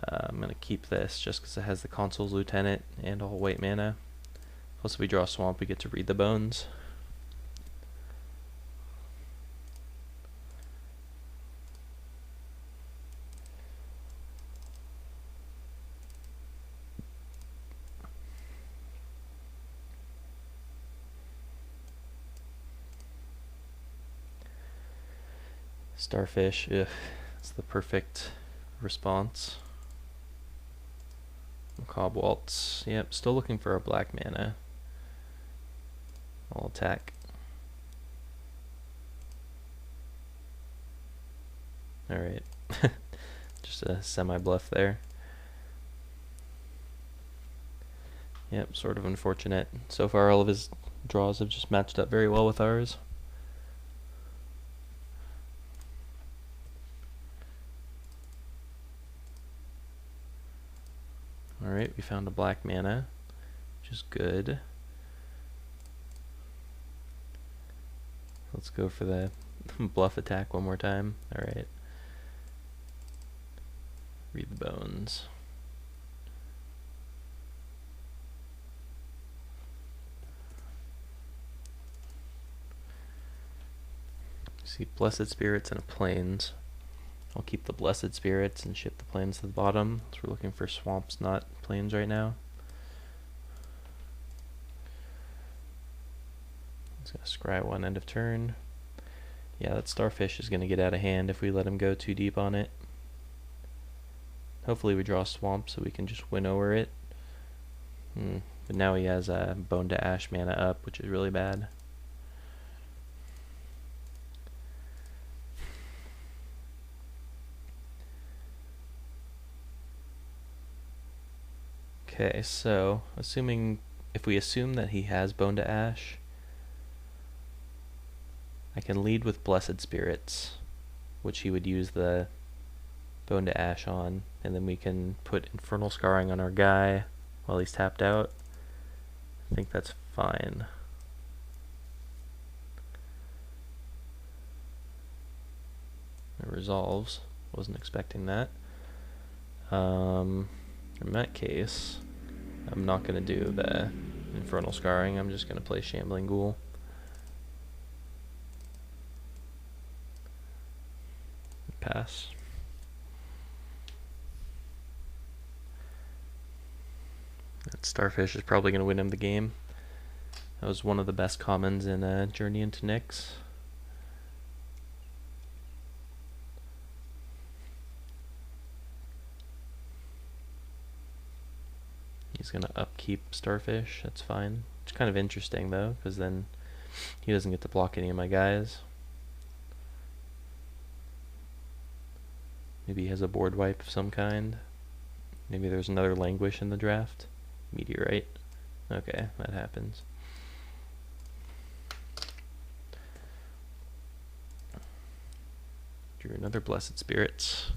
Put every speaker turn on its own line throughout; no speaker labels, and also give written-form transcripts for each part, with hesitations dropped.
I'm going to keep this just because it has the Consul's Lieutenant and all white mana. Plus if we draw a swamp, we get to read the bones. Starfish, ugh, it's the perfect response. Cobwaltz, yep, still looking for a black mana. I'll attack. Alright, just a semi-bluff there. Yep, sort of unfortunate. So far all of his draws have just matched up very well with ours. Alright, we found a black mana, which is good. Let's go for the bluff attack one more time. Alright. Read the bones. See Blessed Spirits and a Plains. I'll keep the Blessed Spirits and ship the Plains to the bottom. So we're looking for swamps, not plains right now. He's going to scry one end of turn. Yeah, that Starfish is going to get out of hand if we let him go too deep on it. Hopefully we draw a swamp so we can just winnower it. But now he has a Bone to Ash mana up, which is really bad. Okay, so if we assume that he has Bone to Ash, I can lead with Blessed Spirits, which he would use the Bone to Ash on, and then we can put Infernal Scarring on our guy while he's tapped out. I think that's fine. It resolves. Wasn't expecting that. In that case, I'm not going to do the Infernal Scarring. I'm just going to play Shambling Ghoul. Pass. That Starfish is probably going to win him the game. That was one of the best commons in Journey into Nyx. He's going to upkeep Starfish, that's fine. It's kind of interesting though, because then he doesn't get to block any of my guys. Maybe he has a board wipe of some kind. Maybe there's another Languish in the draft. Meteorite. Okay, that happens. Drew another Blessed Spirits.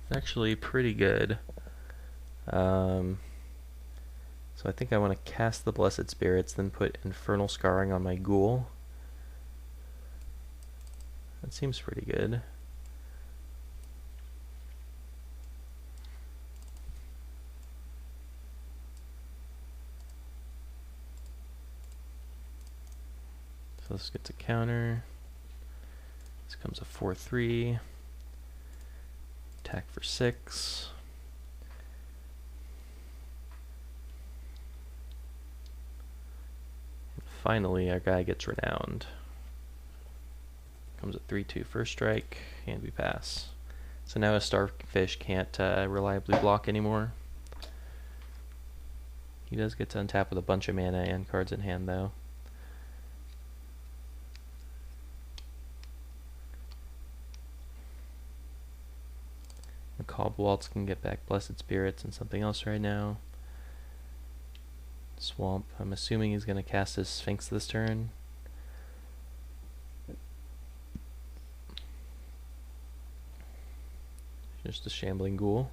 It's actually pretty good. So I think I want to cast the Blessed Spirits, then put Infernal Scarring on my Ghoul. That seems pretty good. So this gets a counter. This comes a 4/3. Attack for 6. And finally, our guy gets Renowned. Comes a 3/2 first strike, and we pass. So now a Starfish can't reliably block anymore. He does get to untap with a bunch of mana and cards in hand, though. The Cobwaltz can get back Blessed Spirits and something else right now. Swamp. I'm assuming he's going to cast his Sphinx this turn. Just a Shambling Ghoul.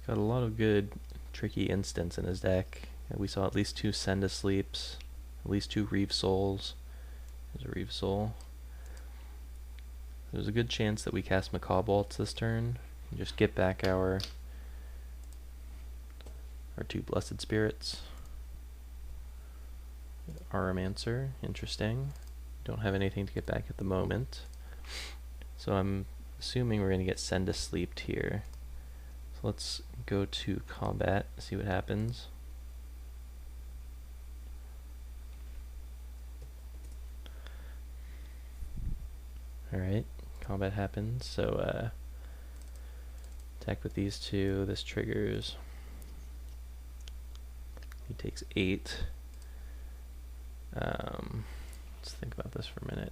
Got a lot of good, tricky instants in his deck. We saw at least 2 Send to Sleeps, at least 2 Reeve Souls. There's a Reeve Soul. There's a good chance that we cast Macabre Waltz this turn and just get back our 2 Blessed Spirits. Aramancer, interesting. Don't have anything to get back at the moment. So I'm assuming we're going to get Send to Sleep here. So let's go to combat, see what happens. Alright, combat happens, so attack with these 2, this triggers. He takes 8. Let's think about this for a minute.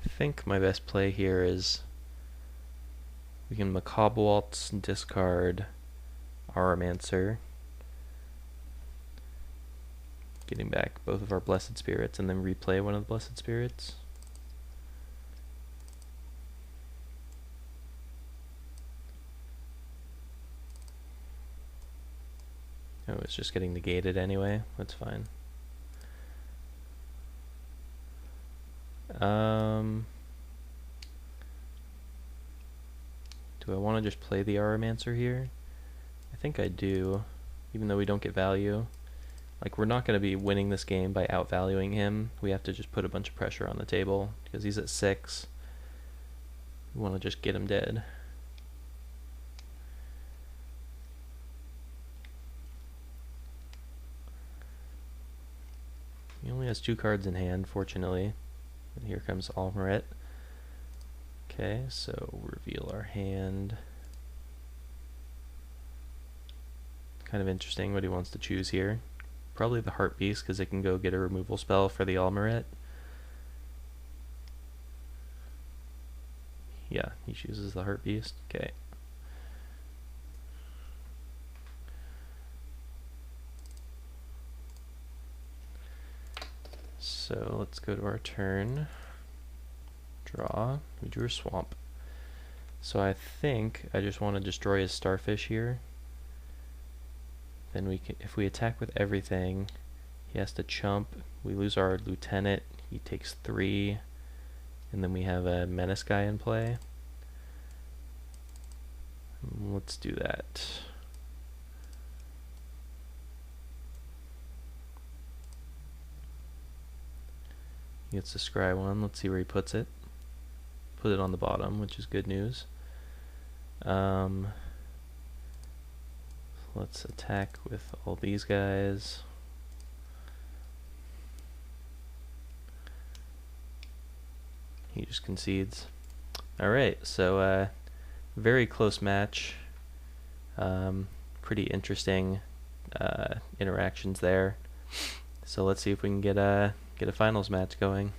I think my best play here is we can Macabre Waltz, discard Aramancer, getting back both of our Blessed Spirits, and then replay one of the Blessed Spirits. Oh, it's just getting negated anyway. That's fine. Do I want to just play the Aramancer here? I think I do, even though we don't get value. Like, we're not going to be winning this game by outvaluing him. We have to just put a bunch of pressure on the table because he's at 6. We want to just get him dead. He only has 2 cards in hand, fortunately. And here comes Almaret. Okay, so reveal our hand. Kind of interesting what he wants to choose here. Probably the Heart Beast, because it can go get a removal spell for the Almaret. Yeah, he chooses the Heart Beast. Okay. So let's go to our turn. Draw. We drew a Swamp. So I think I just want to destroy his Starfish here. Then we can, if we attack with everything, he has to chump. We lose our Lieutenant. He takes 3. And then we have a Menace guy in play. Let's do that. He gets to scry 1. Let's see where he puts it. Put it on the bottom, which is good news. Let's attack with all these guys. He just concedes. Alright, so very close match. Pretty interesting interactions there. So let's see if we can get a finals match going.